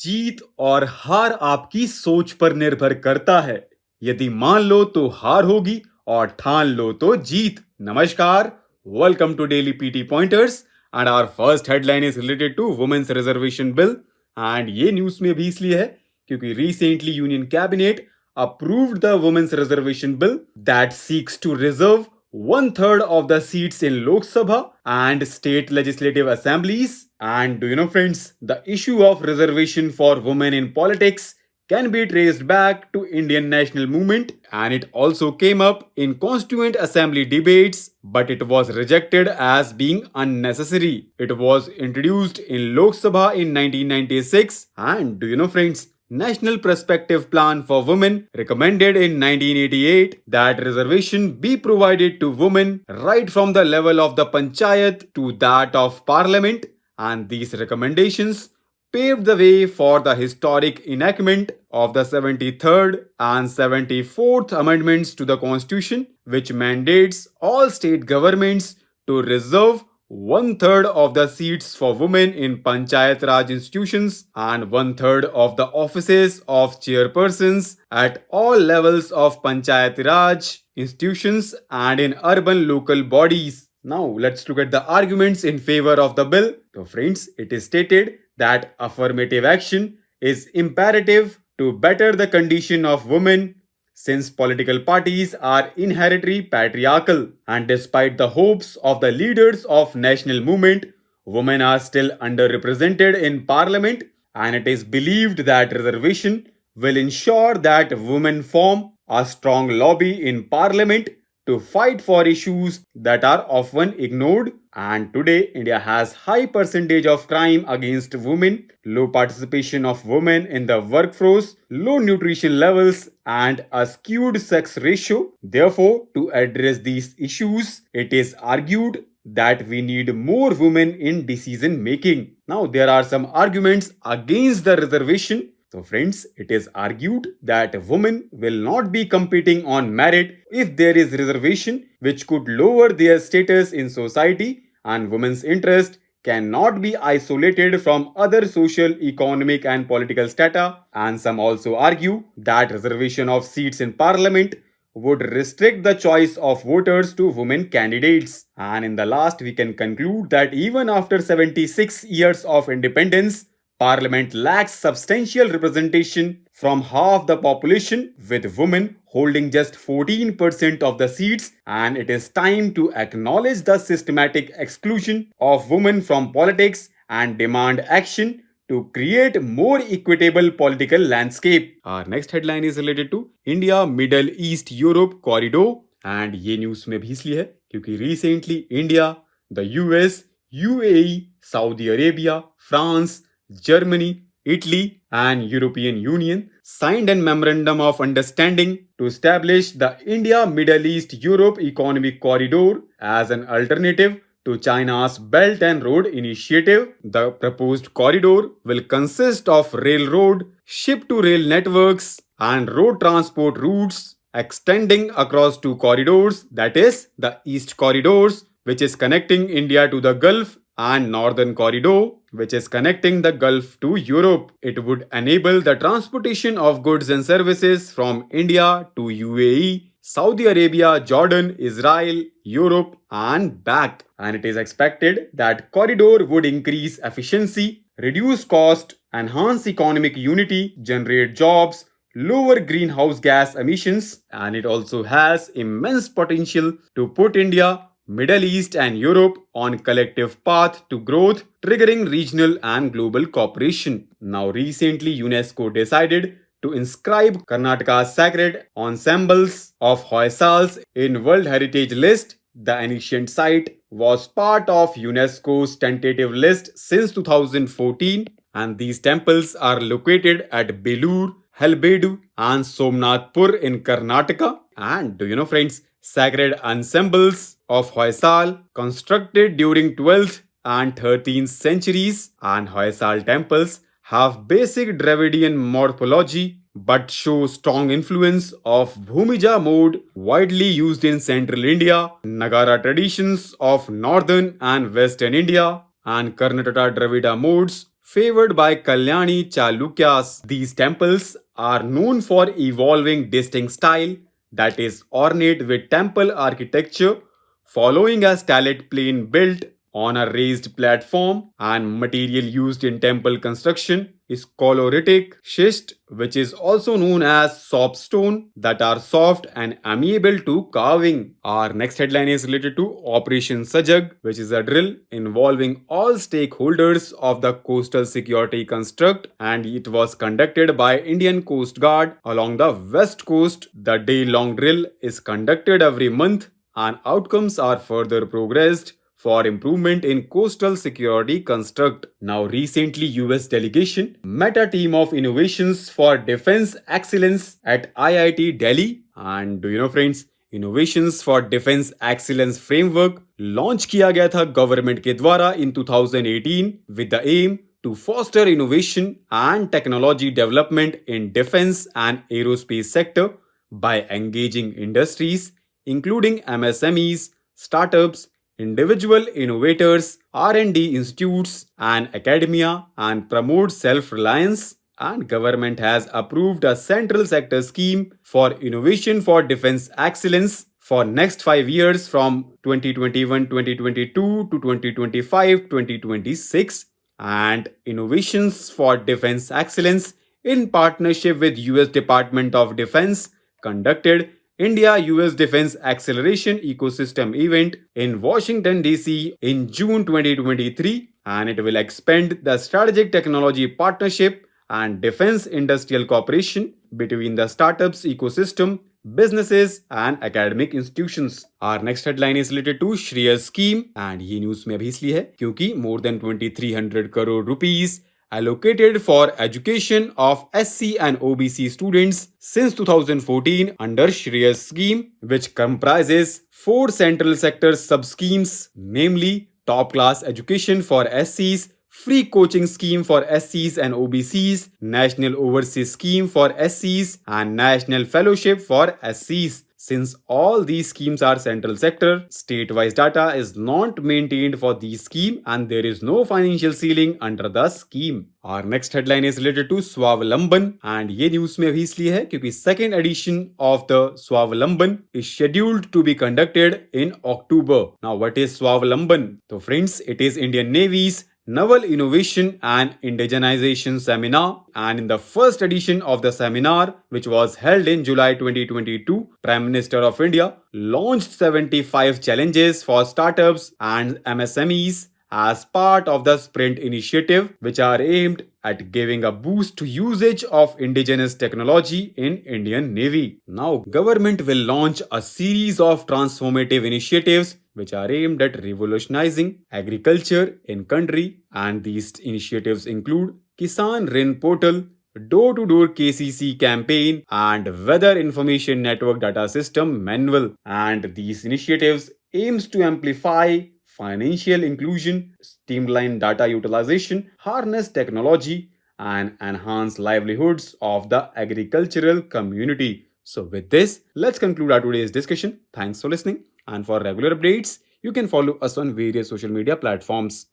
जीत और हार आपकी सोच पर निर्भर करता है। यदि मान लो तो हार होगी और ठान लो तो जीत। नमस्कार, welcome to daily PT pointers and our first headline is related to women's reservation bill. And ये न्यूज में भी इसलिए है क्योंकि recently union cabinet approved the women's reservation bill that seeks to reserve one third of the seats in Lok Sabha and state legislative assemblies. And do you know, friends, the issue of reservation for women in politics can be traced back to Indian national movement, and it also came up in constituent assembly debates, but it was rejected as being unnecessary. It was introduced in Lok Sabha in 1996, and do you know, friends, National Perspective Plan for Women recommended in 1988 that reservation be provided to women right from the level of the panchayat to that of parliament, and these recommendations paved the way for the historic enactment of the 73rd and 74th amendments to the constitution, which mandates all state governments to reserve one third of the seats for women in Panchayat Raj institutions and one third of the offices of chairpersons at all levels of Panchayat Raj institutions and in urban local bodies. Now, let's look at the arguments in favor of the bill. So, friends, it is stated that affirmative action is imperative to better the condition of women since political parties are inherently patriarchal, and despite the hopes of the leaders of national movement, women are still underrepresented in parliament, and it is believed that reservation will ensure that women form a strong lobby in parliament to fight for issues that are often ignored. And today India has high percentage of crime against women, low participation of women in the workforce, low nutrition levels and a skewed sex ratio. Therefore, to address these issues, it is argued that we need more women in decision making. Now there are some arguments against the reservation. So friends, it is argued that women will not be competing on merit if there is reservation, which could lower their status in society, and women's interest cannot be isolated from other social, economic and political strata. And some also argue that reservation of seats in parliament would restrict the choice of voters to women candidates. And in the last, we can conclude that even after 76 years of independence, Parliament lacks substantial representation from half the population, with women holding just 14% of the seats, and it is time to acknowledge the systematic exclusion of women from politics and demand action to create more equitable political landscape. Our next headline is related to India Middle East Europe corridor, and ये news में भी इसलिए है क्योंकि recently India, the US, UAE, Saudi Arabia, France, Germany, Italy, and European Union signed a memorandum of understanding to establish the India Middle East Europe Economic Corridor as an alternative to China's Belt and Road Initiative. The proposed corridor will consist of railroad, ship-to-rail networks, and road transport routes extending across two corridors, that is, the East Corridors, which is connecting India to the Gulf, and Northern Corridor, which is connecting the Gulf to Europe. It would enable the transportation of goods and services from India to UAE, Saudi Arabia, Jordan, Israel, Europe, and back. And it is expected that corridor would increase efficiency, reduce cost, enhance economic unity, generate jobs, lower greenhouse gas emissions, and it also has immense potential to put India, Middle East and Europe on collective path to growth, triggering regional and global cooperation. Now recently UNESCO decided to inscribe Karnataka's sacred ensembles of Hoysalas in World Heritage List. The ancient site was part of UNESCO's tentative list since 2014, and these temples are located at Belur, Halbedu and Somnathpur in Karnataka. And do you know, friends, sacred ensembles of Hoysala constructed during 12th and 13th centuries, and Hoysala temples have basic Dravidian morphology but show strong influence of Bhumija mode widely used in central India, Nagara traditions of northern and western India, and Karnataka Dravida modes favored by Kalyani Chalukyas. These temples are known for evolving distinct style that is ornate with temple architecture following a stalactite plane built on a raised platform, and material used in temple construction is coloritic schist, which is also known as soapstone, that are soft and amiable to carving. Our next headline is related to Operation Sajag, which is a drill involving all stakeholders of the coastal security construct, and it was conducted by Indian Coast Guard along the west coast. The day-long drill is conducted every month and outcomes are further progressed for improvement in coastal security construct. Now recently US delegation met a team of innovations for defense excellence at IIT Delhi, and do you know friends, innovations for defense excellence framework launch किया गया था government के द्वारा in 2018 with the aim to foster innovation and technology development in defense and aerospace sector by engaging industries including MSMEs, startups, individual innovators, R&D institutes, and academia, and promote self-reliance. And government has approved a central sector scheme for innovation for defense excellence for next 5 years from 2021-2022 to 2025-2026, and innovations for defense excellence in partnership with US Department of Defense conducted India-US Defense Acceleration Ecosystem event in Washington, D.C. in June 2023, and it will expand the strategic technology partnership and defense industrial cooperation between the startups ecosystem, businesses and academic institutions. Our next headline is related to SHREYAS scheme, and ये news में अभी इसलिए है क्योंकि more than 2300 crore rupees allocated for education of SC and OBC students since 2014 under SHREYAS scheme, which comprises 4 central sector sub-schemes, namely top class education for SCs, free coaching scheme for SCs and OBCs, national overseas scheme for SCs, and national fellowship for SCs. Since all these schemes are central sector, state-wise data is not maintained for these scheme and there is no financial ceiling under the scheme. Our next headline is related to Swavlamban, and ये news में अभी इसलिए है क्योंकि second edition of the Swavlamban is scheduled to be conducted in October. Now what is Swavlamban? So friends, it is Indian Navy's Naval Innovation and Indigenisation Seminar, and in the first edition of the seminar, which was held in July 2022, Prime Minister of India launched 75 challenges for startups and MSMEs as part of the Sprint initiative, which are aimed at giving a boost to usage of indigenous technology in Indian Navy. Now, government will launch a series of transformative initiatives which are aimed at revolutionizing agriculture in country, and these initiatives include Kisan Rin Portal, door-to-door KCC campaign, and Weather Information Network Data System Manual. And these initiatives aims to amplify financial inclusion, streamline data utilization, harness technology, and enhance livelihoods of the agricultural community. So with this, let's conclude our today's discussion. Thanks for listening. And for regular updates, you can follow us on various social media platforms.